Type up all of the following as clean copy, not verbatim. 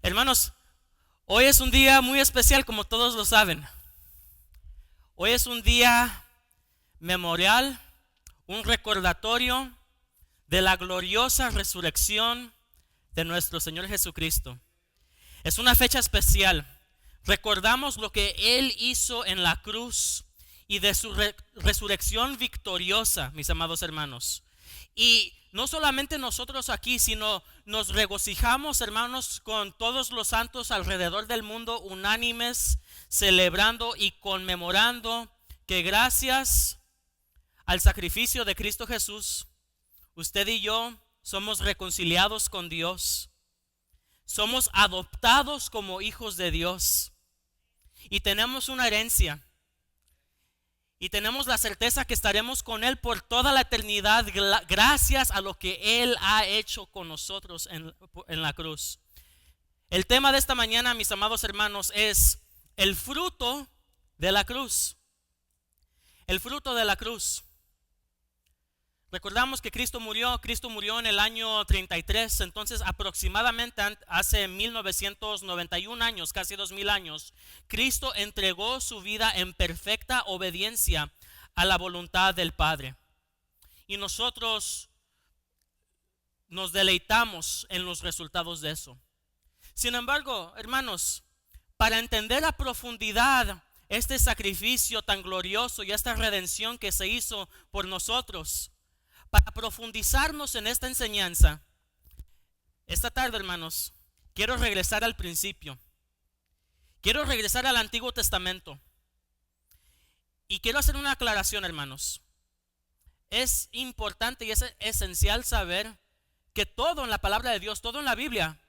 Hermanos, hoy es un día muy especial, como todos lo saben. Hoy es un día memorial, un recordatorio de la gloriosa resurrección de nuestro Señor Jesucristo. Es una fecha especial. Recordamos lo que Él hizo en la cruz y de su resurrección victoriosa, mis amados hermanos. Y no solamente nosotros aquí, sino nos regocijamos, hermanos, con todos los santos alrededor del mundo, unánimes, celebrando y conmemorando que gracias al sacrificio de Cristo Jesús, usted y yo somos reconciliados con Dios. Somos adoptados como hijos de Dios. Y tenemos una herencia. Y tenemos la certeza que estaremos con Él por toda la eternidad, gracias a lo que Él ha hecho con nosotros en la cruz. El tema de esta mañana, mis amados hermanos, es el fruto de la cruz. El fruto de la cruz. Recordamos que Cristo murió en el año 33, entonces aproximadamente hace 1991 años, casi 2000 años, Cristo entregó su vida en perfecta obediencia a la voluntad del Padre. Y nosotros nos deleitamos en los resultados de eso. Sin embargo, hermanos, para entender a profundidad este sacrificio tan glorioso y esta redención que se hizo por nosotros, para profundizarnos en esta enseñanza, esta tarde, hermanos, quiero regresar al principio. Quiero regresar al Antiguo Testamento. Y quiero hacer una aclaración, hermanos. Es importante y es esencial saber que todo en la palabra de Dios, todo en la Biblia,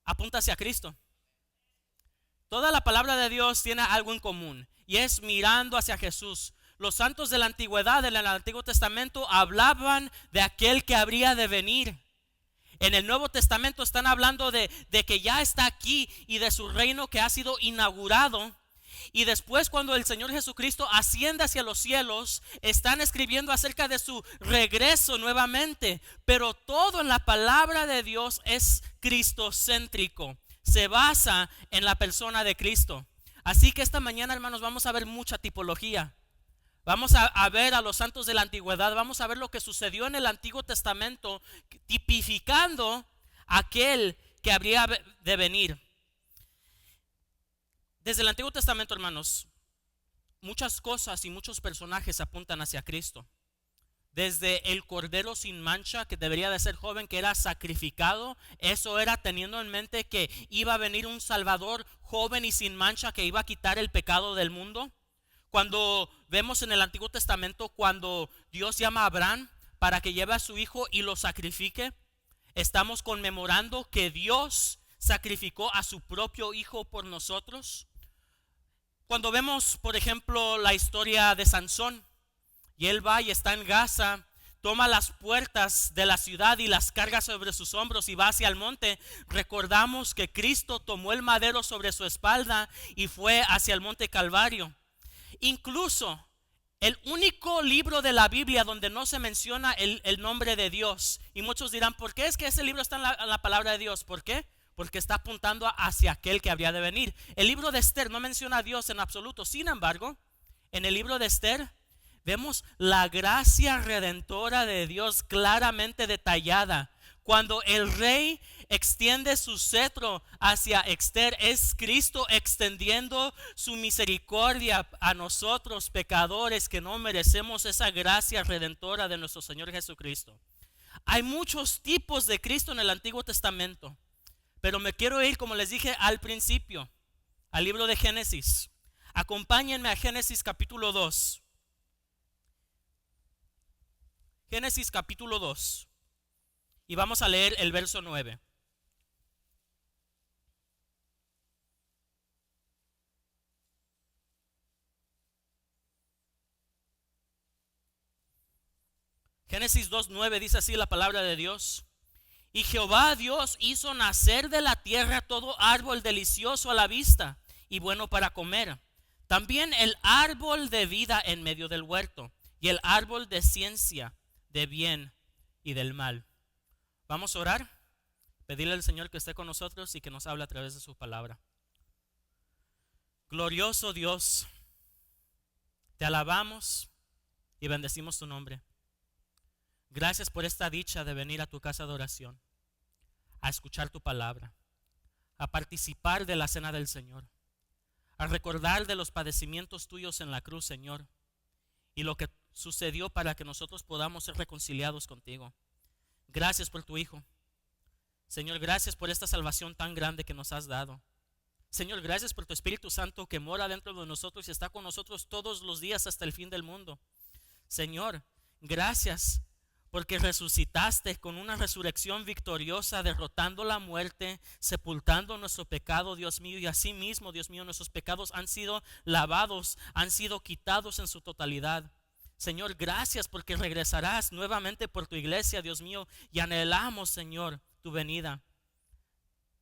apunta hacia Cristo. Toda la palabra de Dios tiene algo en común y es mirando hacia Jesús. Los santos de la antigüedad, en el Antiguo Testamento, hablaban de aquel que habría de venir. En el Nuevo Testamento están hablando de que ya está aquí y de su reino que ha sido inaugurado. Y después, cuando el Señor Jesucristo asciende hacia los cielos, están escribiendo acerca de su regreso nuevamente. Pero todo en la palabra de Dios es cristocéntrico. Se basa en la persona de Cristo. Así que esta mañana, hermanos, vamos a ver mucha tipología. Vamos a ver a los santos de la antigüedad, vamos a ver lo que sucedió en el Antiguo Testamento, tipificando aquel que habría de venir. Desde el Antiguo Testamento, hermanos, muchas cosas y muchos personajes apuntan hacia Cristo. Desde el cordero sin mancha, que debería de ser joven, que era sacrificado, eso era teniendo en mente que iba a venir un Salvador joven y sin mancha que iba a quitar el pecado del mundo. Cuando vemos en el Antiguo Testamento, cuando Dios llama a Abraham para que lleve a su hijo y lo sacrifique, estamos conmemorando que Dios sacrificó a su propio hijo por nosotros. Cuando vemos, por ejemplo, la historia de Sansón, y él va y está en Gaza, toma las puertas de la ciudad y las carga sobre sus hombros y va hacia el monte, recordamos que Cristo tomó el madero sobre su espalda y fue hacia el monte Calvario. Incluso el único libro de la Biblia donde no se menciona el nombre de Dios. Y muchos dirán, ¿por qué es que ese libro está en la palabra de Dios? ¿Por qué? Porque está apuntando hacia aquel que habría de venir. El libro de Esther no menciona a Dios en absoluto. Sin embargo, en el libro de Esther vemos la gracia redentora de Dios claramente detallada. Cuando el rey extiende su cetro hacia Esther, es Cristo extendiendo su misericordia a nosotros pecadores que no merecemos esa gracia redentora de nuestro Señor Jesucristo. Hay muchos tipos de Cristo en el Antiguo Testamento, pero me quiero ir, como les dije al principio, al libro de Génesis. Acompáñenme a Génesis capítulo 2. Génesis capítulo 2. Y vamos a leer el verso 9. Génesis 2:9 dice así la palabra de Dios. Y Jehová Dios hizo nacer de la tierra todo árbol delicioso a la vista y bueno para comer. También el árbol de vida en medio del huerto y el árbol de ciencia de bien y del mal. Vamos a orar. Pedirle al Señor que esté con nosotros y que nos hable a través de su palabra. Glorioso Dios, te alabamos y bendecimos tu nombre. Gracias por esta dicha de venir a tu casa de oración, a escuchar tu palabra, a participar de la cena del Señor, a recordar de los padecimientos tuyos en la cruz, Señor, y lo que sucedió para que nosotros podamos ser reconciliados contigo. Gracias por tu Hijo. Señor, gracias por esta salvación tan grande que nos has dado. Señor, gracias por tu Espíritu Santo que mora dentro de nosotros y está con nosotros todos los días hasta el fin del mundo. Señor, gracias porque resucitaste con una resurrección victoriosa, derrotando la muerte, sepultando nuestro pecado, Dios mío, y así mismo, Dios mío, nuestros pecados han sido lavados, han sido quitados en su totalidad. Señor, gracias porque regresarás nuevamente por tu iglesia, Dios mío, y anhelamos, Señor, tu venida.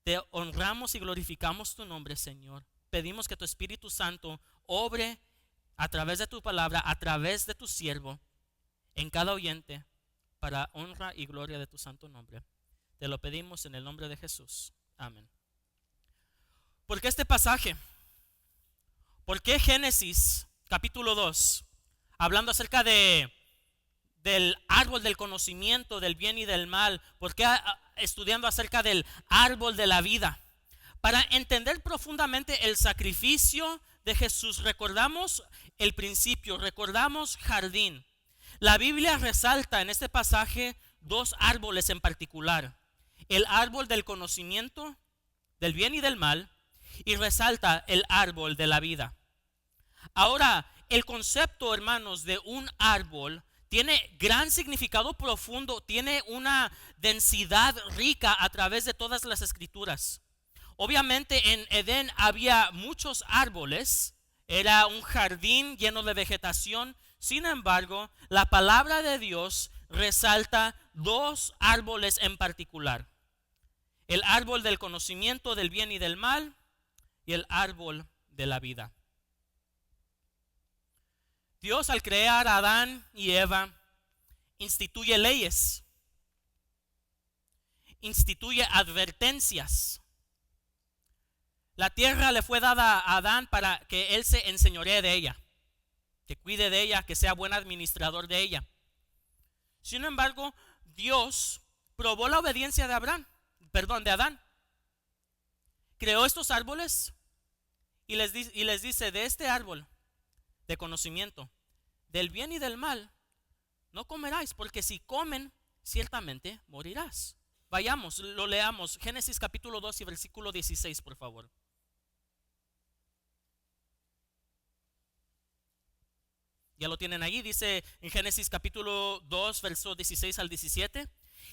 Te honramos y glorificamos tu nombre, Señor. Pedimos que tu Espíritu Santo obre a través de tu palabra, a través de tu siervo, en cada oyente, para honra y gloria de tu santo nombre. Te lo pedimos en el nombre de Jesús. Amén. ¿Por qué este pasaje? ¿Por qué Génesis capítulo 2? Hablando acerca del árbol del conocimiento del bien y del mal. ¿Por qué estudiando acerca del árbol de la vida? Para entender profundamente el sacrificio de Jesús. Recordamos el principio, recordamos jardín. La Biblia resalta en este pasaje dos árboles en particular: el árbol del conocimiento del bien y del mal, y resalta el árbol de la vida. Ahora, el concepto, hermanos, de un árbol tiene gran significado profundo, tiene una densidad rica a través de todas las escrituras. Obviamente en Edén había muchos árboles, era un jardín lleno de vegetación. Sin embargo, la palabra de Dios resalta dos árboles en particular: el árbol del conocimiento del bien y del mal y el árbol de la vida. Dios, al crear a Adán y Eva, instituye leyes, instituye advertencias. La tierra le fue dada a Adán para que él se enseñoree de ella, que cuide de ella, que sea buen administrador de ella. Sin embargo, Dios probó la obediencia de Adán. Creó estos árboles y les dice: de este árbol de conocimiento del bien y del mal no comeráis, porque si comen ciertamente morirás. Vayamos, lo leamos. Génesis capítulo 2 y versículo 16, por favor. Ya lo tienen ahí, dice en Génesis capítulo 2, versos 16 al 17.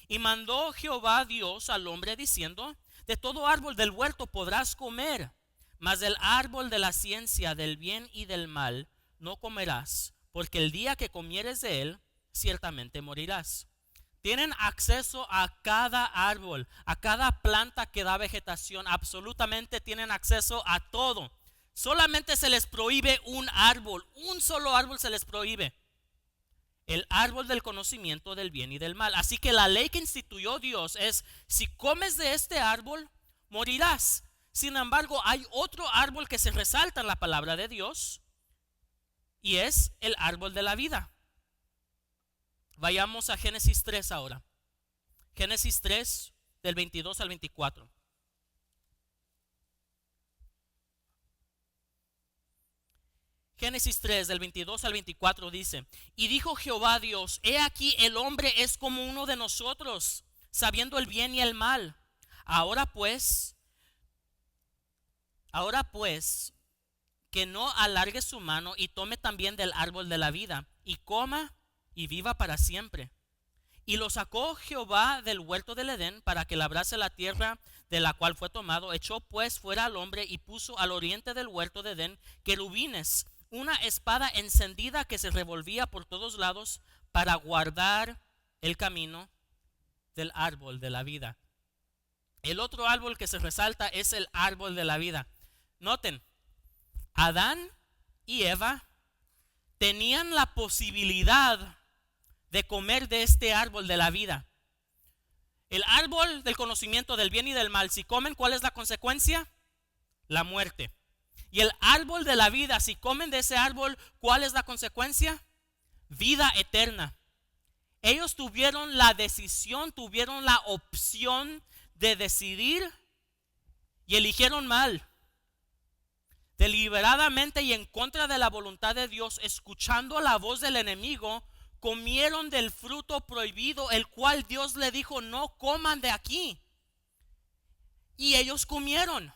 Y mandó Jehová Dios al hombre diciendo: de todo árbol del huerto podrás comer, mas del árbol de la ciencia del bien y del mal no comerás, porque el día que comieres de él, ciertamente morirás. Tienen acceso a cada árbol, a cada planta que da vegetación, absolutamente tienen acceso a todo. Solamente se les prohíbe un árbol, un solo árbol se les prohíbe: el árbol del conocimiento del bien y del mal. Así que la ley que instituyó Dios es: si comes de este árbol, morirás. Sin embargo, hay otro árbol que se resalta en la palabra de Dios, y es el árbol de la vida. Vayamos a Génesis 3 ahora. Génesis 3, del 22 al 24. Génesis 3, del 22 al 24 dice: y dijo Jehová Dios: he aquí el hombre es como uno de nosotros, sabiendo el bien y el mal. Ahora pues, que no alargue su mano y tome también del árbol de la vida, y coma y viva para siempre. Y lo sacó Jehová del huerto del Edén para que labrase la tierra de la cual fue tomado. Echó pues fuera al hombre y puso al oriente del huerto de Edén querubines, una espada encendida que se revolvía por todos lados para guardar el camino del árbol de la vida. El otro árbol que se resalta es el árbol de la vida. Noten, Adán y Eva tenían la posibilidad de comer de este árbol de la vida. El árbol del conocimiento del bien y del mal, si comen, ¿cuál es la consecuencia? La muerte. Y el árbol de la vida, si comen de ese árbol, ¿cuál es la consecuencia? Vida eterna. Ellos tuvieron la decisión, tuvieron la opción de decidir y eligieron mal. Deliberadamente y en contra de la voluntad de Dios, escuchando la voz del enemigo, comieron del fruto prohibido, el cual Dios le dijo: no coman de aquí. Y ellos comieron.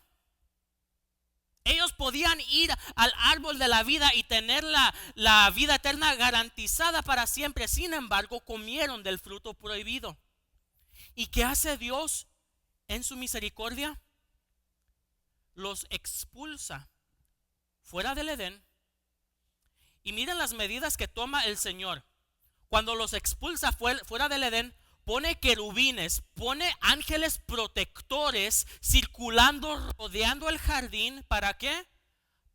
Ellos podían ir al árbol de la vida y tener la vida eterna garantizada para siempre. Sin embargo, comieron del fruto prohibido. ¿Y qué hace Dios en su misericordia? Los expulsa fuera del Edén. Y miren las medidas que toma el Señor. Cuando los expulsa fuera del Edén, pone querubines, pone ángeles protectores circulando, rodeando el jardín. ¿Para qué?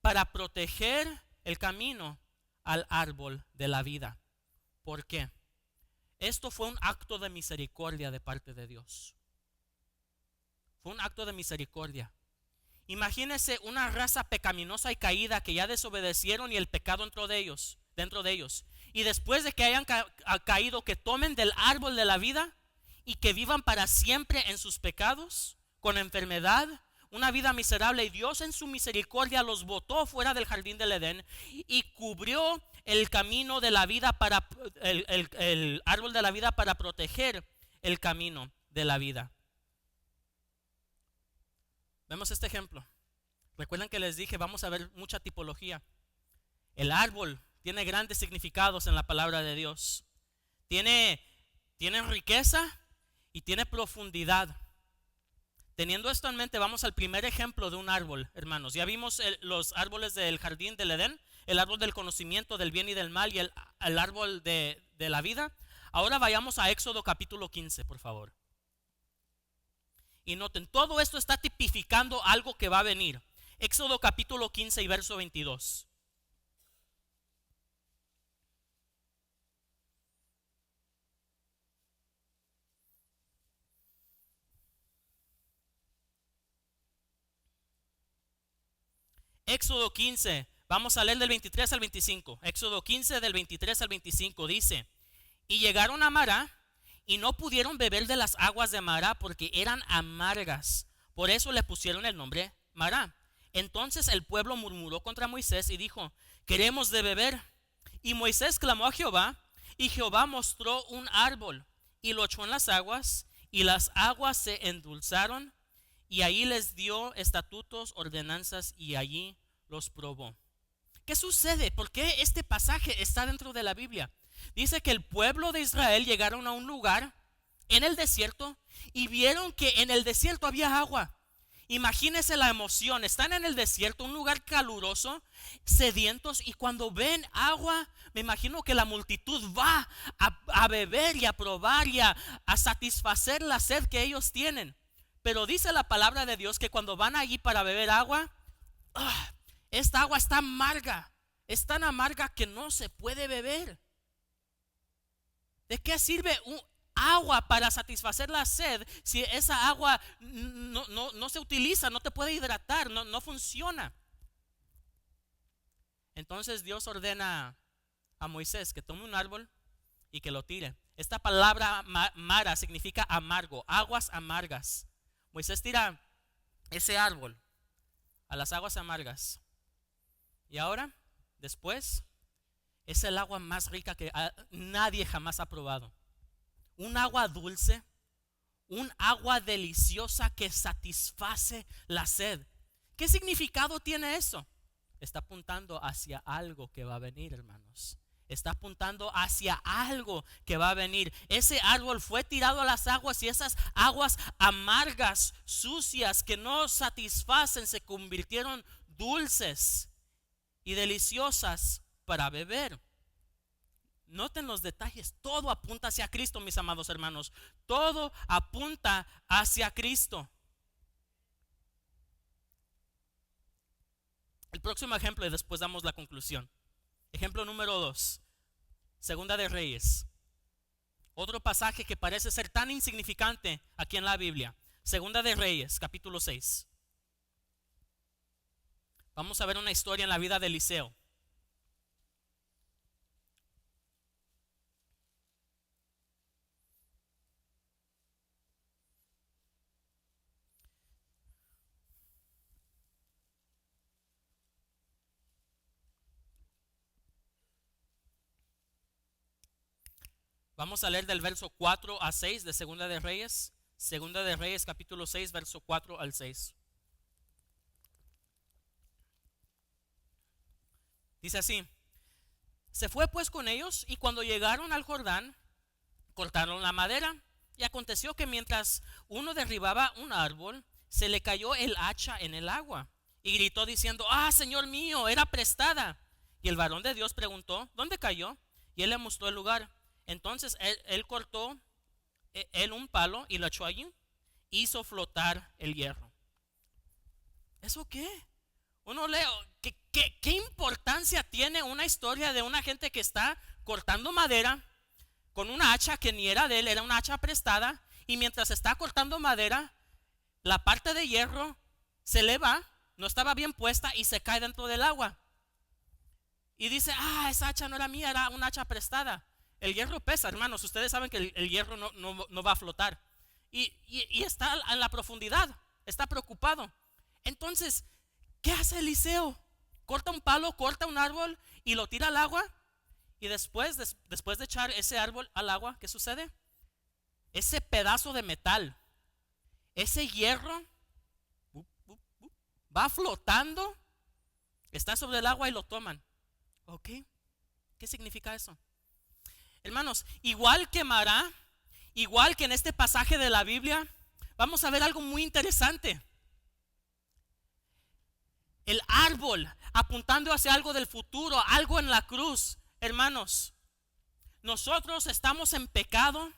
Para proteger el camino al árbol de la vida. ¿Por qué? Esto fue un acto de misericordia de parte de Dios. Fue un acto de misericordia. Imagínense una raza pecaminosa y caída que ya desobedecieron y el pecado entró dentro de ellos. Y después de que hayan caído, que tomen del árbol de la vida y que vivan para siempre en sus pecados, con enfermedad, una vida miserable. Y Dios en su misericordia los botó fuera del jardín del Edén y cubrió el camino de la vida para el árbol de la vida para proteger el camino de la vida. Vemos este ejemplo. Recuerden que les dije, vamos a ver mucha tipología. El árbol tiene grandes significados en la palabra de Dios. Tiene riqueza y tiene profundidad. Teniendo esto en mente, vamos al primer ejemplo de un árbol, hermanos. Ya vimos los árboles del jardín del Edén, el árbol del conocimiento del bien y del mal y el árbol de la vida. Ahora vayamos a Éxodo capítulo 15, por favor. Y noten, todo esto está tipificando algo que va a venir. Éxodo capítulo 15 y verso 22. Éxodo 15, vamos a leer del 23 al 25. Éxodo 15 del 23 al 25 dice: y llegaron a Mará y no pudieron beber de las aguas de Mará porque eran amargas. Por eso le pusieron el nombre Mará. Entonces el pueblo murmuró contra Moisés y dijo: queremos de beber. Y Moisés clamó a Jehová, y Jehová mostró un árbol y lo echó en las aguas, y las aguas se endulzaron, y ahí les dio estatutos, ordenanzas, y allí los probó. ¿Qué sucede? ¿Por qué este pasaje está dentro de la Biblia? Dice que el pueblo de Israel llegaron a un lugar en el desierto y vieron que en el desierto había agua. Imagínense la emoción. Están en el desierto, un lugar caluroso, sedientos, y cuando ven agua, me imagino que la multitud va a beber y a probar y a satisfacer la sed que ellos tienen. Pero dice la palabra de Dios que cuando van allí para beber agua, esta agua está amarga. Es tan amarga que no se puede beber. ¿De qué sirve agua para satisfacer la sed si esa agua no se utiliza, no te puede hidratar, no funciona? Entonces Dios ordena a Moisés que tome un árbol y que lo tire. Esta palabra Mara significa amargo, aguas amargas. Moisés tira ese árbol a las aguas amargas. Y ahora, después, es el agua más rica que nadie jamás ha probado. Un agua dulce, un agua deliciosa que satisface la sed. ¿Qué significado tiene eso? Está apuntando hacia algo que va a venir, hermanos. Está apuntando hacia algo que va a venir. Ese árbol fue tirado a las aguas y esas aguas amargas, sucias, que no satisfacen, se convirtieron dulces y deliciosas para beber. Noten los detalles. Todo apunta hacia Cristo, mis amados hermanos. Todo apunta hacia Cristo. El próximo ejemplo y después damos la conclusión. Ejemplo número 2. Segunda de Reyes Otro pasaje que parece ser tan insignificante aquí en la Biblia. Segunda de Reyes, capítulo 6. Vamos a ver una historia en la vida de Eliseo. Vamos a leer del verso 4 a 6 de Segunda de Reyes. Segunda de Reyes, capítulo 6, verso 4 al 6. Dice así: se fue pues con ellos, y cuando llegaron al Jordán, cortaron la madera. Y aconteció que mientras uno derribaba un árbol, se le cayó el hacha en el agua, y gritó diciendo: ah, Señor mío, era prestada. Y el varón de Dios preguntó: ¿dónde cayó? Y él le mostró el lugar. Entonces él cortó un palo y lo echó allí, hizo flotar el hierro. ¿Eso qué? Uno lee, ¿qué importancia tiene una historia de una gente que está cortando madera con una hacha que ni era de él, era una hacha prestada? Y mientras está cortando madera, la parte de hierro se le va, no estaba bien puesta y se cae dentro del agua. Y dice: ah, esa hacha no era mía, era una hacha prestada. El hierro pesa, hermanos. Ustedes saben que el hierro no va a flotar. Y está en la profundidad. Está preocupado. Entonces, ¿qué hace Eliseo? Corta un palo, corta un árbol y lo tira al agua. Y después de echar ese árbol al agua, ¿qué sucede? Ese pedazo de metal, ese hierro, va flotando, está sobre el agua y lo toman. ¿Ok? ¿Qué significa eso? Hermanos, igual que Mará, igual que en este pasaje de la Biblia, vamos a ver algo muy interesante. El árbol apuntando hacia algo del futuro, algo en la cruz. Hermanos, nosotros estamos en pecado.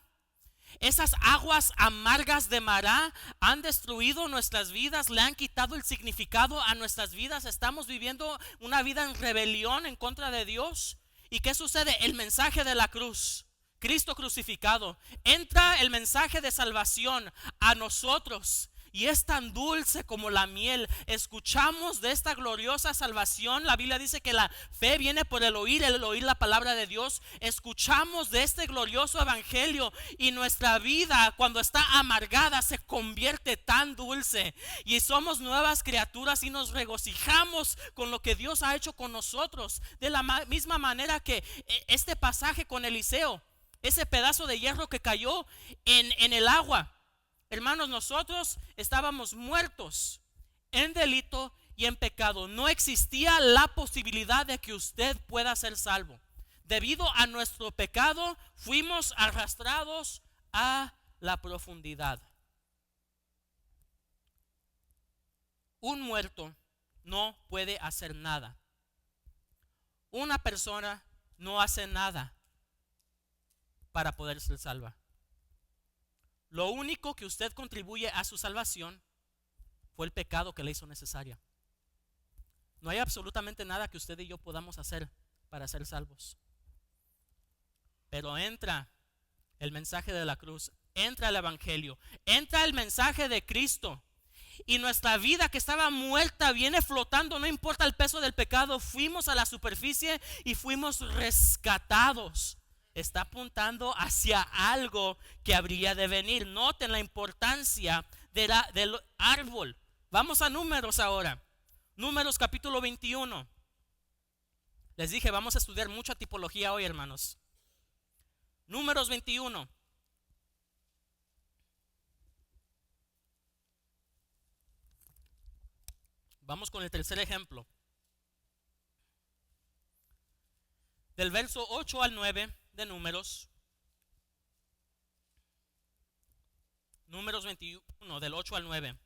Esas aguas amargas de Mará han destruido nuestras vidas, le han quitado el significado a nuestras vidas. Estamos viviendo una vida en rebelión en contra de Dios. ¿Y qué sucede? El mensaje de la cruz, Cristo crucificado, entra el mensaje de salvación a nosotros. Y es tan dulce como la miel. Escuchamos de esta gloriosa salvación. La Biblia dice que la fe viene por el oír la palabra de Dios. Escuchamos de este glorioso evangelio, y nuestra vida, cuando está amargada, se convierte tan dulce. Y somos nuevas criaturas y nos regocijamos con lo que Dios ha hecho con nosotros. De la misma manera que este pasaje con Eliseo, ese pedazo de hierro que cayó en el agua. Hermanos, nosotros estábamos muertos en delito y en pecado. No existía la posibilidad de que usted pueda ser salvo. Debido a nuestro pecado, fuimos arrastrados a la profundidad. Un muerto no puede hacer nada. Una persona no hace nada para poder ser salva. Lo único que usted contribuye a su salvación fue el pecado que le hizo necesaria. No hay absolutamente nada que usted y yo podamos hacer para ser salvos. Pero entra el mensaje de la cruz, entra el evangelio, entra el mensaje de Cristo, y nuestra vida que estaba muerta viene flotando. No importa el peso del pecado, fuimos a la superficie y fuimos rescatados. Está apuntando hacia algo que habría de venir. Noten la importancia del árbol. Vamos a Números ahora. Números capítulo 21. Les dije, vamos a estudiar mucha tipología hoy, hermanos. Números 21. Vamos con el tercer ejemplo. Del verso 8 al 9 de Números. Números 21, del 8 al 9.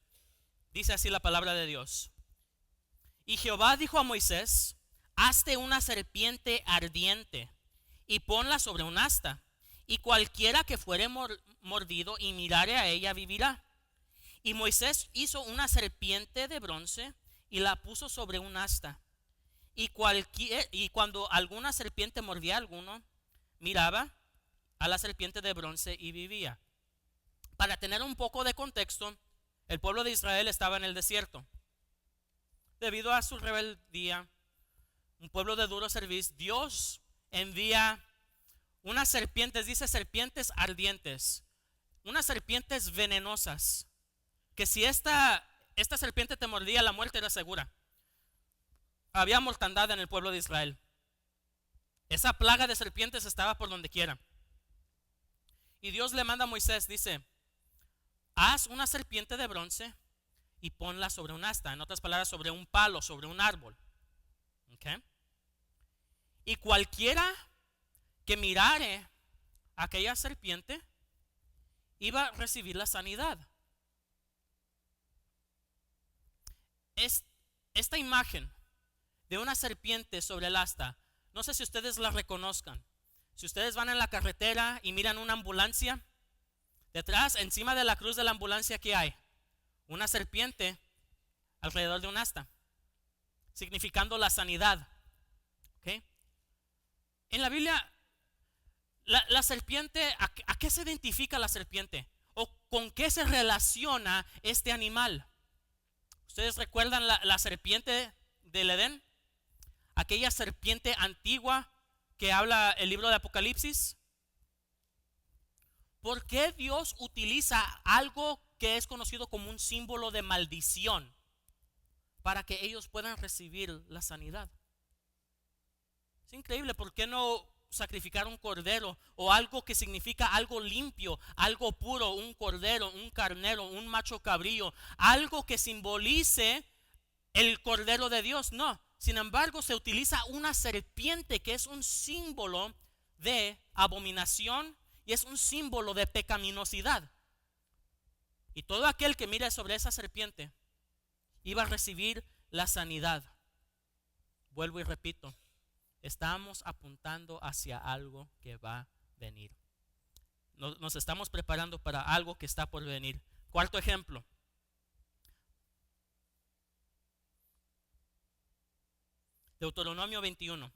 Dice así la palabra de Dios. Y Jehová dijo a Moisés: hazte una serpiente ardiente y ponla sobre un asta, y cualquiera que fuere mordido y mirare a ella vivirá. Y Moisés hizo una serpiente de bronce y la puso sobre un asta. Y cuando alguna serpiente mordía a alguno, miraba a la serpiente de bronce y vivía. Para tener un poco de contexto, el pueblo de Israel estaba en el desierto. Debido a su rebeldía, un pueblo de duro servicio, Dios envía unas serpientes, dice serpientes ardientes, unas serpientes venenosas, que si esta serpiente te mordía, la muerte era segura. Había mortandad en el pueblo de Israel. Esa plaga de serpientes estaba por donde quiera. Y Dios le manda a Moisés, dice: haz una serpiente de bronce y ponla sobre un asta, en otras palabras, sobre un palo, sobre un árbol. ¿Okay? Y cualquiera que mirare aquella serpiente iba a recibir la sanidad. Esta imagen de una serpiente sobre el asta, no sé si ustedes la reconozcan. Si ustedes van en la carretera y miran una ambulancia, detrás, encima de la cruz de la ambulancia, ¿qué hay? Una serpiente alrededor de un asta, significando la sanidad. ¿Okay? En la Biblia, la serpiente, ¿a qué se identifica la serpiente? ¿O con qué se relaciona este animal? ¿Ustedes recuerdan la serpiente del Edén? Aquella serpiente antigua que habla el libro de Apocalipsis. ¿Por qué Dios utiliza algo que es conocido como un símbolo de maldición para que ellos puedan recibir la sanidad? Es increíble. ¿Por qué no sacrificar un cordero o algo que significa algo limpio, algo puro, un cordero, un carnero, un macho cabrío, algo que simbolice el cordero de Dios? No, sin embargo se utiliza una serpiente que es un símbolo de abominación y es un símbolo de pecaminosidad. Y todo aquel que mire sobre esa serpiente iba a recibir la sanidad. Vuelvo y repito, estamos apuntando hacia algo que va a venir. Nos estamos preparando para algo que está por venir. Cuarto ejemplo. Deuteronomio 21.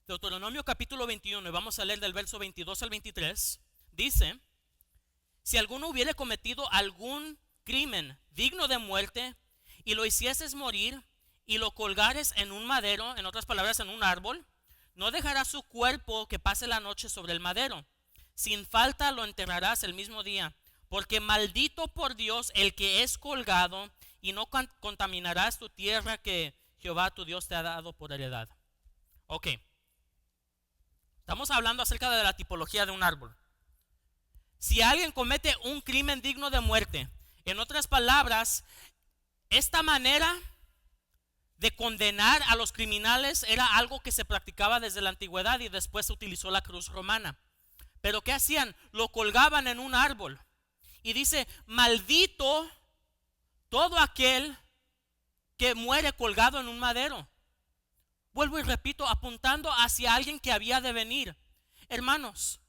Deuteronomio capítulo 21, y vamos a leer del verso 22 al 23, dice: si alguno hubiere cometido algún crimen digno de muerte y lo hicieses morir y lo colgares en un madero, en otras palabras en un árbol, no dejarás su cuerpo que pase la noche sobre el madero. Sin falta lo enterrarás el mismo día, porque maldito por Dios el que es colgado, y no contaminarás tu tierra que Jehová tu Dios te ha dado por heredad. Ok. Estamos hablando acerca de la tipología de un árbol. Si alguien comete un crimen digno de muerte, en otras palabras, esta manera de condenar a los criminales era algo que se practicaba desde la antigüedad y después se utilizó la cruz romana. Pero ¿qué hacían? Lo colgaban en un árbol. Y dice: maldito todo aquel que muere colgado en un madero. Vuelvo y repito, apuntando hacia alguien que había de venir. Hermanos,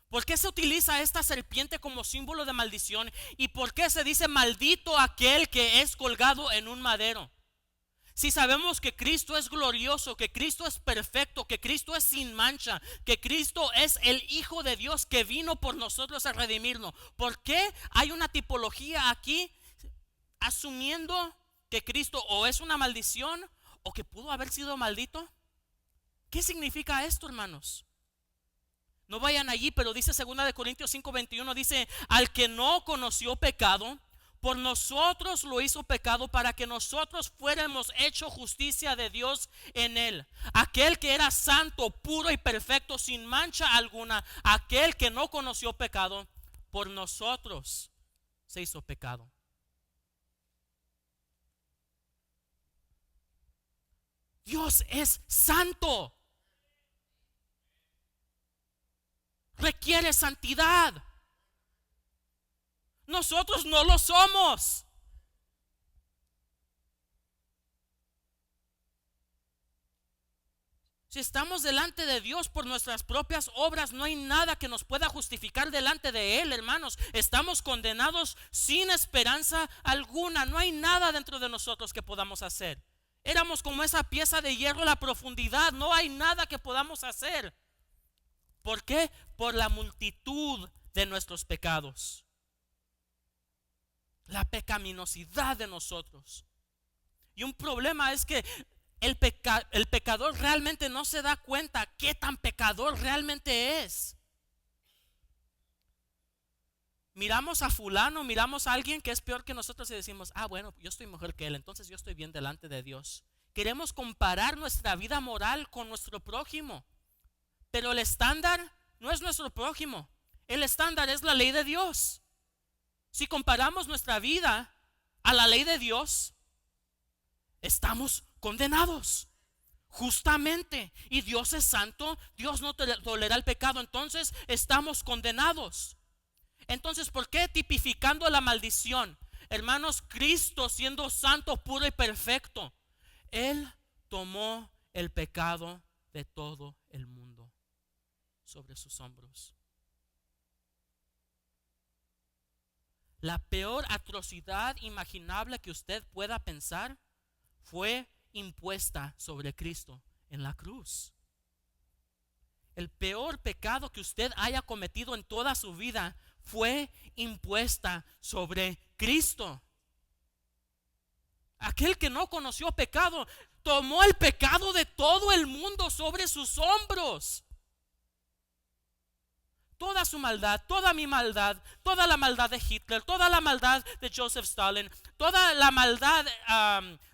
¿por qué se utiliza esta serpiente como símbolo de maldición? ¿Y por qué se dice maldito aquel que es colgado en un madero? Si sabemos que Cristo es glorioso, que Cristo es perfecto, que Cristo es sin mancha, que Cristo es el Hijo de Dios que vino por nosotros a redimirnos, ¿por qué hay una tipología aquí asumiendo que Cristo o es una maldición o que pudo haber sido maldito? ¿Qué significa esto, hermanos? No vayan allí, pero dice 2 Corintios 5:21, dice: al que no conoció pecado, por nosotros lo hizo pecado, para que nosotros fuéramos hecho justicia de Dios en él. Aquel que era santo, puro y perfecto, sin mancha alguna, aquel que no conoció pecado, por nosotros se hizo pecado. Dios es santo. Requiere santidad. Nosotros no lo somos. Si estamos delante de Dios por nuestras propias obras, no hay nada que nos pueda justificar delante de Él, hermanos. Estamos condenados sin esperanza alguna. No hay nada dentro de nosotros que podamos hacer. Éramos como esa pieza de hierro en la profundidad. No hay nada que podamos hacer. ¿Por qué? Por la multitud de nuestros pecados. La pecaminosidad de nosotros. Y un problema es que el pecador realmente no se da cuenta qué tan pecador realmente es. Miramos a fulano, miramos a alguien que es peor que nosotros y decimos, bueno, yo estoy mejor que él, entonces yo estoy bien delante de Dios. Queremos comparar nuestra vida moral con nuestro prójimo, pero el estándar no es nuestro prójimo, el estándar es la ley de Dios. Si comparamos nuestra vida a la ley de Dios, estamos condenados justamente, y Dios es santo, Dios no tolera el pecado, entonces estamos condenados. Entonces, ¿por qué tipificando la maldición? Hermanos, Cristo siendo santo, puro y perfecto, Él tomó el pecado de todo el mundo sobre sus hombros. La peor atrocidad imaginable que usted pueda pensar fue impuesta sobre Cristo en la cruz. El peor pecado que usted haya cometido en toda su vida fue impuesta sobre Cristo. Aquel que no conoció pecado tomó el pecado de todo el mundo sobre sus hombros. Toda su maldad, toda mi maldad, toda la maldad de Hitler, toda la maldad de Joseph Stalin, toda la maldad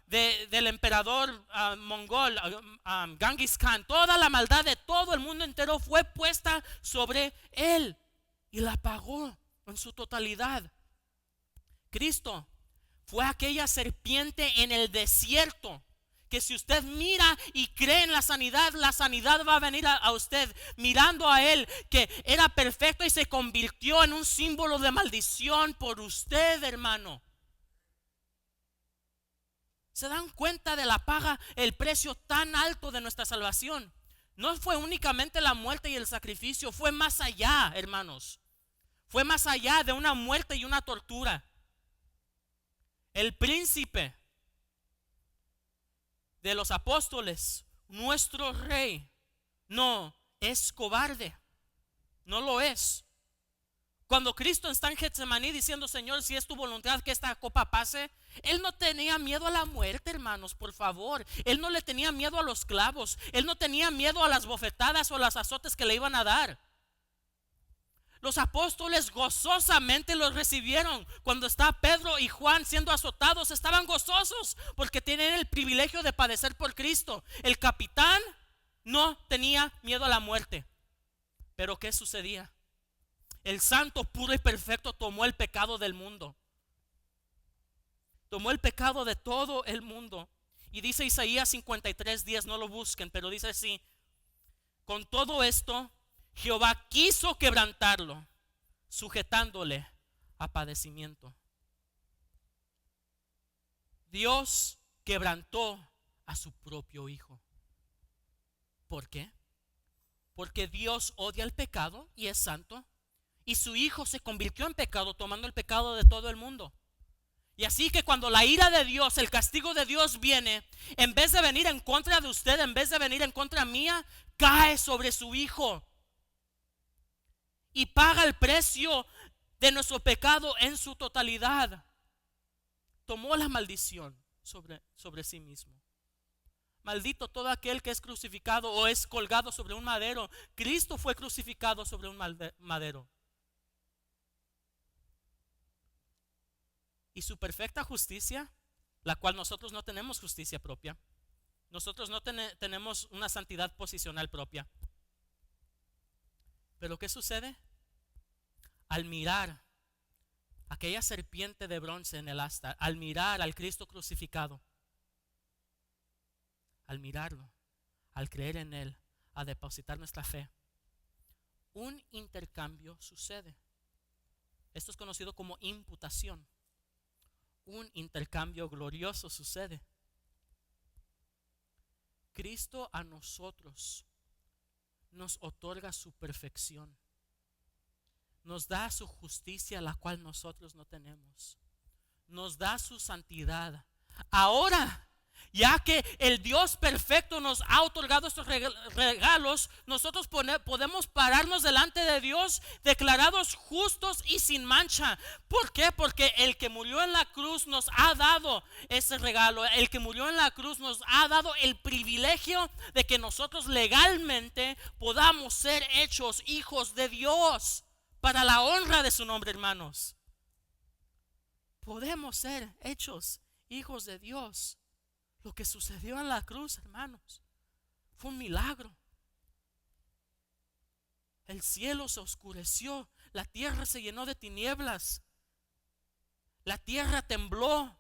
del emperador mongol Genghis Khan, toda la maldad de todo el mundo entero fue puesta sobre él y la pagó en su totalidad. Cristo fue aquella serpiente en el desierto que si usted mira y cree en la sanidad va a venir a usted. Mirando a Él que era perfecto y se convirtió en un símbolo de maldición por usted, hermano. ¿Se dan cuenta de la paga, el precio tan alto de nuestra salvación? No fue únicamente la muerte y el sacrificio, fue más allá, hermanos. Fue más allá de una muerte y una tortura. El príncipe de los apóstoles, nuestro rey, no es cobarde, no lo es. Cuando Cristo está en Getsemaní diciendo, Señor, si es tu voluntad que esta copa pase, Él no tenía miedo a la muerte, hermanos, por favor. Él no le tenía miedo a los clavos, Él no tenía miedo a las bofetadas o a los azotes que le iban a dar. Los apóstoles gozosamente los recibieron. Cuando está Pedro y Juan siendo azotados, estaban gozosos porque tienen el privilegio de padecer por Cristo. El capitán no tenía miedo a la muerte. Pero ¿qué sucedía? El santo, puro y perfecto tomó el pecado del mundo. Tomó el pecado de todo el mundo. Y dice Isaías 53:10, no lo busquen, pero dice así: con todo esto Jehová quiso quebrantarlo, sujetándole a padecimiento. Dios quebrantó a su propio hijo. ¿Por qué? Porque Dios odia el pecado y es santo, y su hijo se convirtió en pecado tomando el pecado de todo el mundo. Y así que cuando la ira de Dios, el castigo de Dios viene, en vez de venir en contra de usted, en vez de venir en contra mía, cae sobre su hijo y paga el precio de nuestro pecado en su totalidad. Tomó la maldición sobre sí mismo. Maldito todo aquel que es crucificado o es colgado sobre un madero. Cristo fue crucificado sobre un madero. Y su perfecta justicia, la cual nosotros no tenemos justicia propia. Nosotros no tenemos una santidad posicional propia. Pero ¿qué sucede? Al mirar aquella serpiente de bronce en el asta, al mirar al Cristo crucificado, al mirarlo, al creer en Él, a depositar nuestra fe, un intercambio sucede. Esto es conocido como imputación. Un intercambio glorioso sucede. Cristo a nosotros nos otorga su perfección. Nos da su justicia, la cual nosotros no tenemos. Nos da su santidad. Ahora, ya que el Dios perfecto nos ha otorgado estos regalos, nosotros podemos pararnos delante de Dios declarados justos y sin mancha. ¿Por qué? Porque el que murió en la cruz nos ha dado ese regalo. El que murió en la cruz nos ha dado el privilegio de que nosotros legalmente podamos ser hechos hijos de Dios para la honra de su nombre, hermanos. Podemos ser hechos hijos de Dios. Lo que sucedió en la cruz, hermanos, fue un milagro. El cielo se oscureció, la tierra se llenó de tinieblas, la tierra tembló.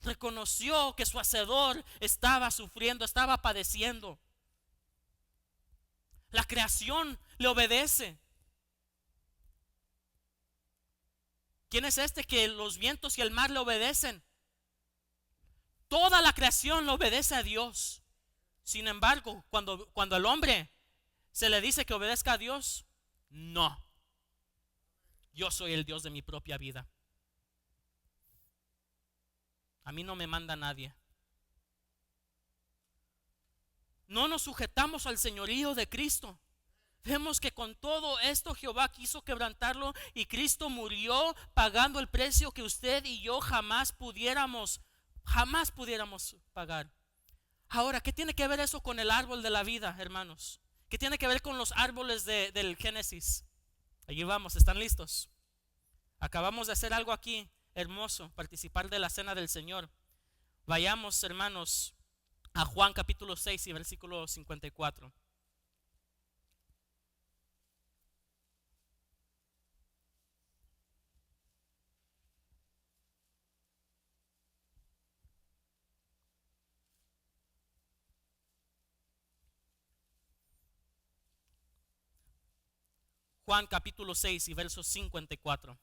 Reconoció que su hacedor estaba sufriendo, estaba padeciendo. La creación le obedece. ¿Quién es este que los vientos y el mar le obedecen? Toda la creación le obedece a Dios. Sin embargo, cuando al hombre se le dice que obedezca a Dios, no. Yo soy el Dios de mi propia vida. A mí no me manda nadie. No nos sujetamos al señorío de Cristo. Vemos que con todo esto Jehová quiso quebrantarlo y Cristo murió pagando el precio que usted y yo jamás pudiéramos pagar. Ahora, ¿qué tiene que ver eso con el árbol de la vida, hermanos? ¿Qué tiene que ver con los árboles del Génesis? Allí vamos, ¿están listos? Acabamos de hacer algo aquí hermoso, participar de la cena del Señor. Vayamos, hermanos, a Juan capítulo 6 y versículo 54. Juan capítulo 6 y verso 54.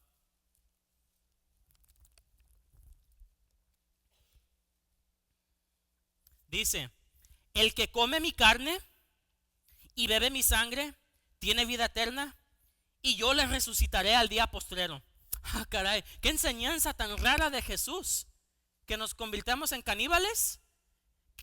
Dice: el que come mi carne y bebe mi sangre tiene vida eterna, y yo le resucitaré al día postrero. Ah, caray, qué enseñanza tan rara de Jesús. Que nos convirtamos en caníbales,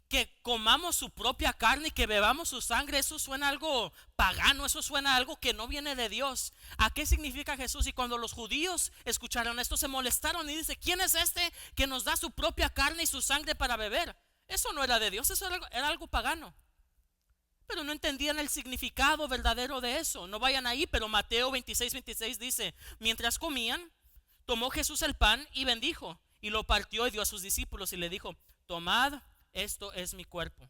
que comamos su propia carne y que bebamos su sangre. Eso suena algo pagano, eso suena algo que no viene de Dios. ¿A qué significa Jesús? Y cuando los judíos escucharon esto, se molestaron y dice: ¿quién es este que nos da su propia carne y su sangre para beber? Eso no era de Dios, eso era algo pagano. Pero no entendían el significado verdadero de eso. No vayan ahí, pero Mateo 26 dice: mientras comían, tomó Jesús el pan y bendijo, y lo partió y dio a sus discípulos y le dijo: tomad, esto es mi cuerpo.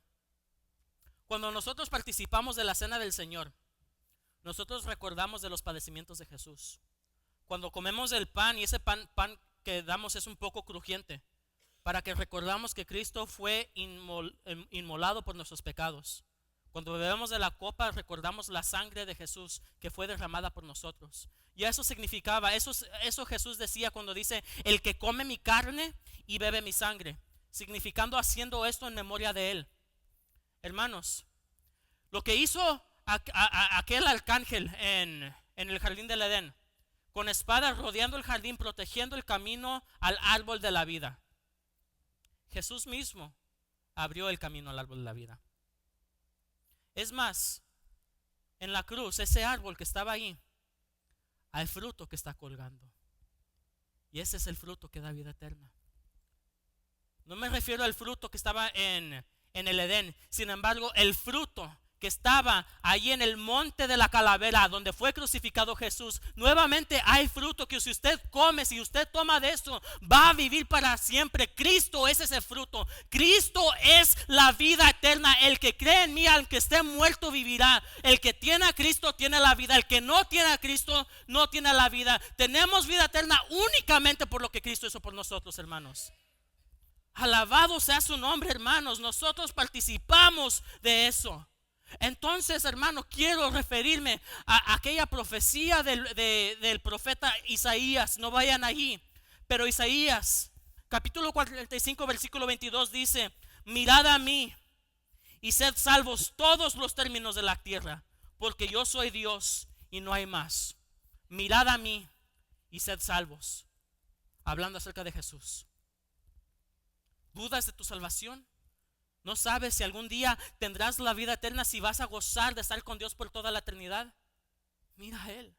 Cuando nosotros participamos de la cena del Señor, nosotros recordamos de los padecimientos de Jesús. Cuando comemos el pan, y ese pan que damos es un poco crujiente, para que recordamos que Cristo fue inmolado por nuestros pecados. Cuando bebemos de la copa, recordamos la sangre de Jesús que fue derramada por nosotros. Y eso significaba, eso Jesús decía cuando dice: el que come mi carne y bebe mi sangre, significando haciendo esto en memoria de Él. Hermanos, lo que hizo aquel arcángel en el jardín del Edén, con espada rodeando el jardín, protegiendo el camino al árbol de la vida, Jesús mismo abrió el camino al árbol de la vida. Es más, en la cruz, ese árbol que estaba ahí, hay fruto que está colgando, y ese es el fruto que da vida eterna. No me refiero al fruto que estaba en el Edén. Sin embargo, el fruto que estaba allí en el monte de la calavera, donde fue crucificado Jesús, nuevamente hay fruto que si usted come, si usted toma de eso, va a vivir para siempre. Cristo es ese fruto. Cristo es la vida eterna. El que cree en mí, aunque esté muerto, vivirá. El que tiene a Cristo tiene la vida. El que no tiene a Cristo no tiene la vida. Tenemos vida eterna únicamente por lo que Cristo hizo por nosotros, hermanos. Alabado sea su nombre, hermanos. Nosotros participamos de eso. Entonces, hermanos, quiero referirme a aquella profecía del profeta Isaías. No vayan allí, pero Isaías capítulo 45 versículo 22 dice: mirad a mí y sed salvos todos los términos de la tierra, porque yo soy Dios y no hay más. Mirad a mí y sed salvos. Hablando acerca de Jesús. ¿Dudas de tu salvación? ¿No sabes si algún día tendrás la vida eterna, si vas a gozar de estar con Dios por toda la eternidad? Mira a Él,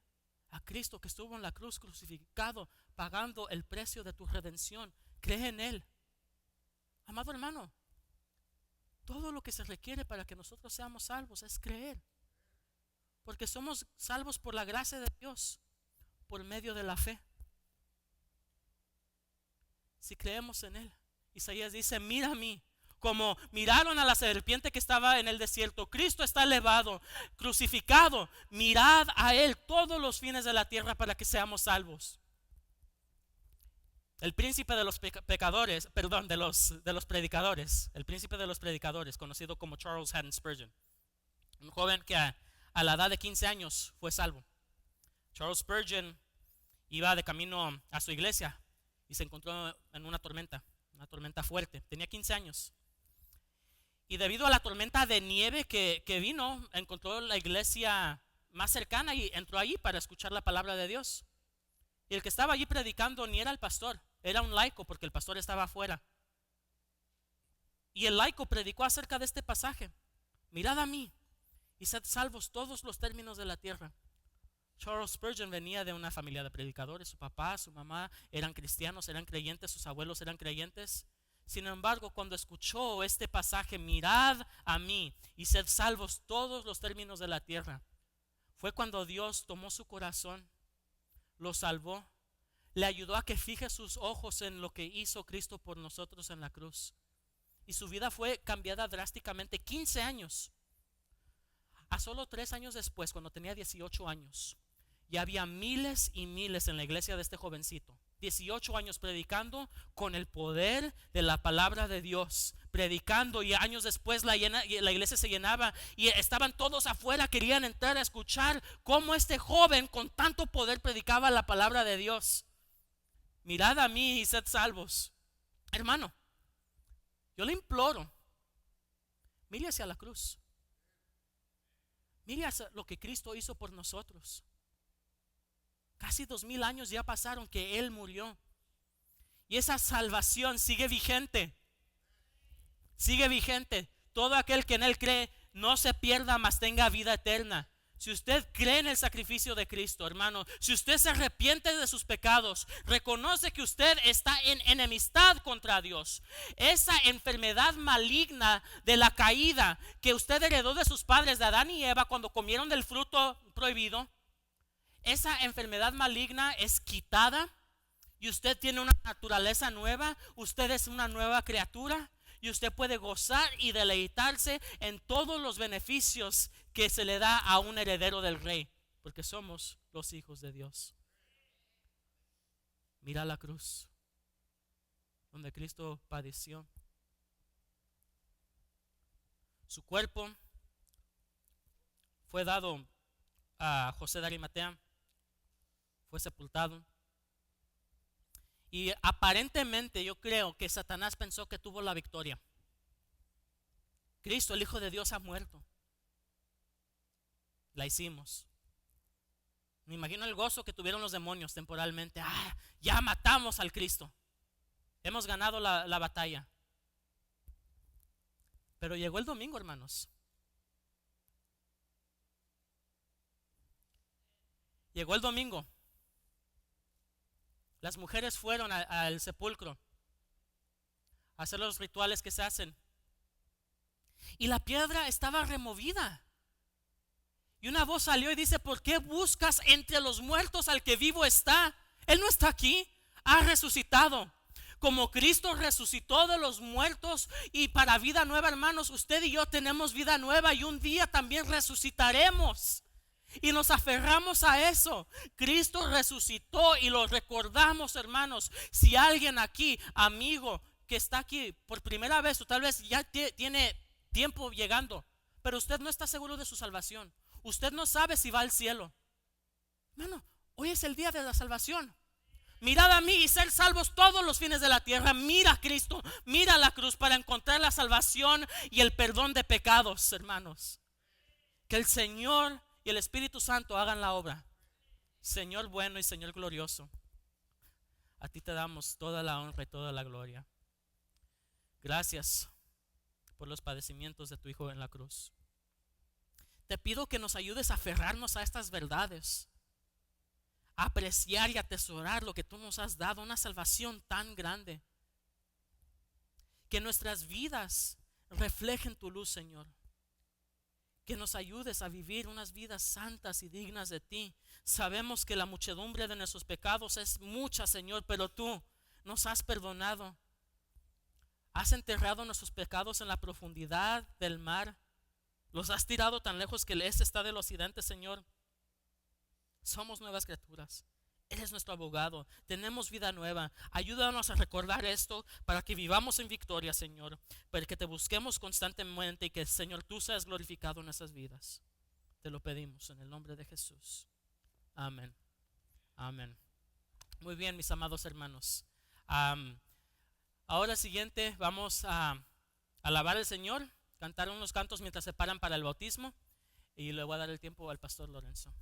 a Cristo que estuvo en la cruz crucificado, pagando el precio de tu redención. Cree en Él. Amado hermano, todo lo que se requiere para que nosotros seamos salvos es creer. Porque somos salvos por la gracia de Dios, por medio de la fe. Si creemos en Él. Isaías dice, mira a mí. Como miraron a la serpiente que estaba en el desierto, Cristo está elevado, crucificado. Mirad a Él todos los fines de la tierra para que seamos salvos. El príncipe de los pecadores, perdón, de los predicadores, el príncipe de los predicadores, conocido como Charles Haddon Spurgeon, un joven que a la edad de 15 años fue salvo. Charles Spurgeon iba de camino a su iglesia y se encontró en una tormenta fuerte. Tenía 15 años. Y debido a la tormenta de nieve que vino, encontró la iglesia más cercana y entró allí para escuchar la palabra de Dios. Y el que estaba allí predicando ni era el pastor, era un laico, porque el pastor estaba afuera. Y el laico predicó acerca de este pasaje. Mirad a mí y sed salvos todos los términos de la tierra. Charles Spurgeon venía de una familia de predicadores. Su papá, su mamá eran cristianos, eran creyentes, sus abuelos eran creyentes. Sin embargo, cuando escuchó este pasaje, mirad a mí y sed salvos todos los términos de la tierra, fue cuando Dios tomó su corazón, lo salvó, le ayudó a que fije sus ojos en lo que hizo Cristo por nosotros en la cruz. Y su vida fue cambiada drásticamente. 15 años. A solo 3 años después, cuando tenía 18 años, ya había miles y miles en la iglesia de este jovencito. 18 años predicando con el poder de la palabra de Dios, predicando, y años después la iglesia se llenaba y estaban todos afuera, querían entrar a escuchar cómo este joven con tanto poder predicaba la palabra de Dios. Mirad a mí y sed salvos. Hermano, yo le imploro, mire hacia la cruz, mire hacia lo que Cristo hizo por nosotros. Casi 2000 años ya pasaron que Él murió. Y esa salvación sigue vigente. Sigue vigente. Todo aquel que en Él cree no se pierda, mas tenga vida eterna. Si usted cree en el sacrificio de Cristo, hermano, si usted se arrepiente de sus pecados, reconoce que usted está en enemistad contra Dios, esa enfermedad maligna de la caída que usted heredó de sus padres, de Adán y Eva, cuando comieron del fruto prohibido, esa enfermedad maligna es quitada y usted tiene una naturaleza nueva. Usted es una nueva criatura y usted puede gozar y deleitarse en todos los beneficios que se le da a un heredero del rey, porque somos los hijos de Dios. Mira la cruz donde Cristo padeció. Su cuerpo fue dado a José de Arimatea, fue sepultado. Y aparentemente yo creo que Satanás pensó que tuvo la victoria. Cristo, el Hijo de Dios, ha muerto. La hicimos. Me imagino el gozo que tuvieron los demonios temporalmente. Ya matamos al Cristo. Hemos ganado la batalla. Pero llegó el domingo, hermanos. Llegó el domingo. Las mujeres fueron al sepulcro a hacer los rituales que se hacen. Y la piedra estaba removida. Y una voz salió y dice: ¿por qué buscas entre los muertos al que vivo está? Él no está aquí, ha resucitado. Como Cristo resucitó de los muertos y para vida nueva, hermanos, usted y yo tenemos vida nueva y un día también resucitaremos. Y nos aferramos a eso. Cristo resucitó y lo recordamos, hermanos. Si alguien aquí, amigo, que está aquí por primera vez o tal vez ya tiene tiempo llegando, pero usted no está seguro de su salvación, usted no sabe si va al cielo, hermano, hoy es el día de la salvación. mirad a mí y ser salvos todos los fines de la tierra. Mira a Cristo, mira la cruz para encontrar la salvación y el perdón de pecados, hermanos. Que el Señor y el Espíritu Santo hagan la obra. Señor bueno y Señor glorioso, a ti te damos toda la honra y toda la gloria. Gracias por los padecimientos de tu Hijo en la cruz. Te pido que nos ayudes a aferrarnos a estas verdades, a apreciar y atesorar lo que tú nos has dado, una salvación tan grande. Que nuestras vidas reflejen tu luz, Señor. Que nos ayudes a vivir unas vidas santas y dignas de ti. Sabemos que la muchedumbre de nuestros pecados es mucha, Señor, pero tú nos has perdonado. Has enterrado nuestros pecados en la profundidad del mar. Los has tirado tan lejos que el este está del occidente, Señor. Somos nuevas criaturas. Eres nuestro abogado. Tenemos vida nueva. Ayúdanos a recordar esto para que vivamos en victoria, Señor. Para que te busquemos constantemente y que, Señor, tú seas glorificado en nuestras vidas. Te lo pedimos en el nombre de Jesús. Amén. Amén. Muy bien, mis amados hermanos. Ahora siguiente vamos a alabar al Señor, cantar unos cantos mientras se paran para el bautismo. Y le voy a dar el tiempo al pastor Lorenzo.